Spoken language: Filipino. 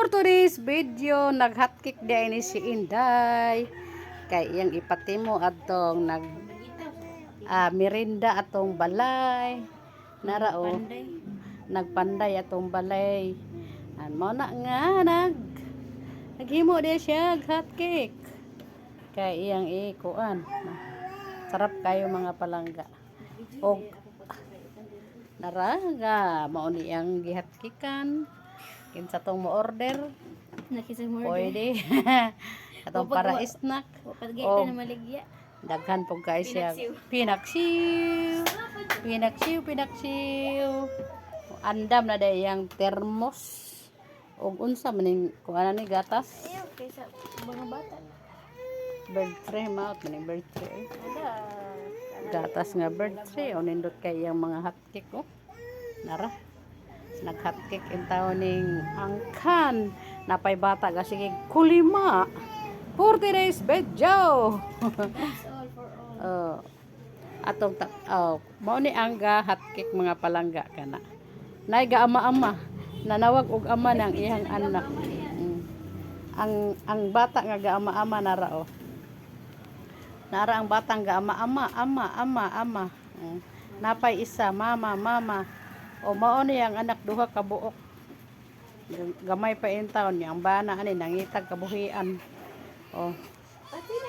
For today's video, nag-hotcake din ni si Inday. Kay iyang ipatimo atong merinda atong balay. Narao, nagpanday atong balay. Mao na nga naghimo di siya hotcake. Kay iyang ikuan. Sarap kayo mga palangga. Og naraga mao ni ang gihatkikan. Kinsa tong mo order? Pwede. Atong para snack. Pagkita na maligya. Daghan pog kay siya. Pinaksiw. Andam na day yang termos. Og unsa maning kung ano ni gatas? Ayaw, kaysa mga bata. Bird tray mouth maning bird tray. Ada. Gatas nga bird tray o nindot kay yang mga hotcake oh. Nara. Nag-hotcake in taon ning angkan. Napay bata ga sige kulima. 40 days video. That's all for all. Atong mao ni angga hotcake mga palangga kana. Nay ga ama-ama nanawag og ama ng iyang anak. Ang bata nga ga ama-ama nara oh. Nara ang batang ga ama-ama. Napay isa mama. O mao ni ang anak duha ka buok. Gamay pa in taon niya ang bana ani nangitag kabuhian. Oh.